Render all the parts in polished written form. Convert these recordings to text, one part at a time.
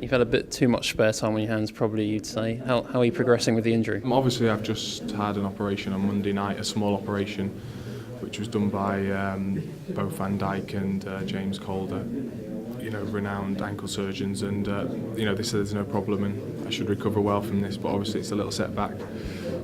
You've had a bit too much spare time on your hands, probably, you'd say. How are you progressing with the injury? Obviously, I've just had an operation on Monday night, a small operation, which was done by both Van Dijk and James Calder, renowned ankle surgeons, and they said there's no problem and I should recover well from this, but obviously it's a little setback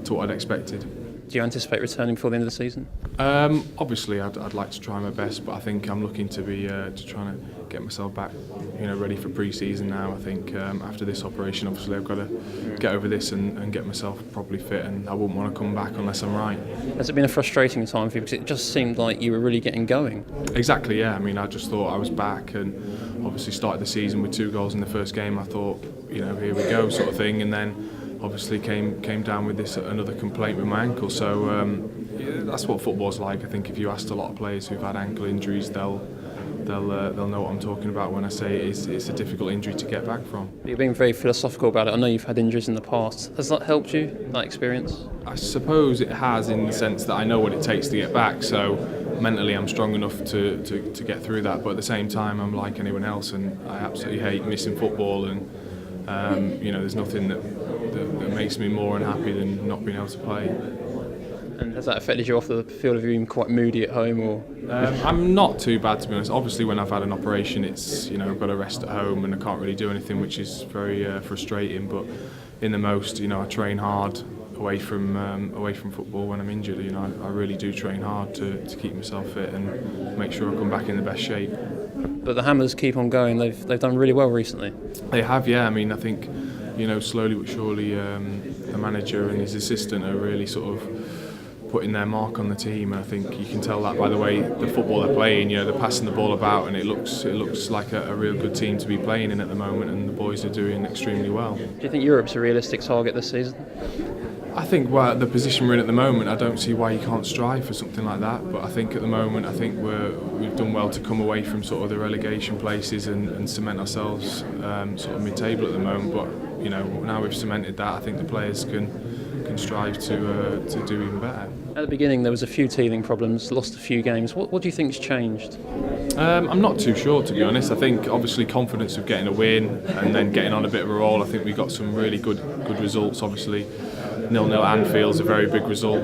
to what I'd expected. Do you anticipate returning before the end of the season? Obviously, I'd like to try my best, but I think I'm looking to be trying to get myself back, ready for pre-season now. I think after this operation, obviously I've got to get over this and get myself properly fit, and I wouldn't want to come back unless I'm right. Has it been a frustrating time for you? Because it just seemed like you were really getting going. Exactly, yeah. I just thought I was back, and obviously started the season with 2 goals in the first game. I thought, here we go, sort of thing, and then obviously came down with another complaint with my ankle. So that's what football's like. I think if you asked a lot of players who've had ankle injuries, they'll know what I'm talking about when I say it's a difficult injury to get back from. You're being very philosophical about it. I know you've had injuries in the past. Has that helped you, that experience? I suppose it has, in the sense that I know what it takes to get back. So mentally I'm strong enough to get through that. But at the same time, I'm like anyone else, and I absolutely hate missing football. And there's nothing that makes me more unhappy than not being able to play. And has that affected you off the field? Have you been quite moody at home, or? I'm not too bad, to be honest. Obviously, when I've had an operation, it's I've got to rest at home and I can't really do anything, which is very frustrating. But in the most, I train hard away from football when I'm injured. I really do train hard to keep myself fit and make sure I come back in the best shape. But the Hammers keep on going. They've done really well recently. They have, yeah. I think slowly but surely the manager and his assistant are really sort of putting their mark on the team. I think you can tell that by the way the football they're playing. They're passing the ball about, and it looks like a real good team to be playing in at the moment, and the boys are doing extremely well. Do you think Europe's a realistic target this season? I think the position we're in at the moment, I don't see why you can't strive for something like that. But I think at the moment, we've done well to come away from sort of the relegation places and cement ourselves sort of mid-table at the moment. But now we've cemented that, I think the players can strive to do even better. At the beginning, there was a few teething problems, lost a few games. What do you think's changed? I'm not too sure, to be honest. I think obviously confidence of getting a win and then getting on a bit of a roll. I think we got some really good results. Obviously, 0-0 at Anfield's a very big result,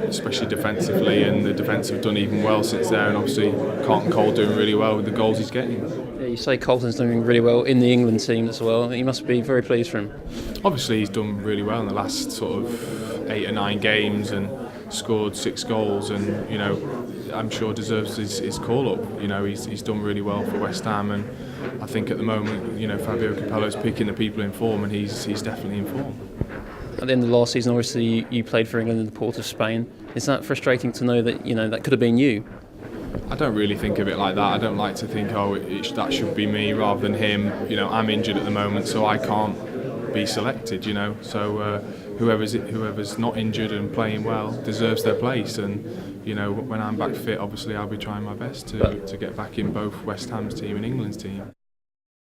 especially defensively, and the defence have done even well since there. And obviously, Carlton Cole doing really well with the goals he's getting. Yeah, you say Carlton's doing really well in the England team as well. You must be very pleased for him. Obviously, he's done really well in the last sort of 8 or 9 games and scored 6 goals, and I'm sure deserves his call up. He's done really well for West Ham, and I think at the moment, Fabio Capello's picking the people in form, and he's definitely in form. At the end of last season, obviously you played for England in the Port of Spain. Is that frustrating to know that that could have been you? I don't really think of it like that. I don't like to think, that should be me rather than him. I'm injured at the moment, so I can't be selected. So whoever's not injured and playing well deserves their place. And when I'm back fit, obviously I'll be trying my best to get back in both West Ham's team and England's team.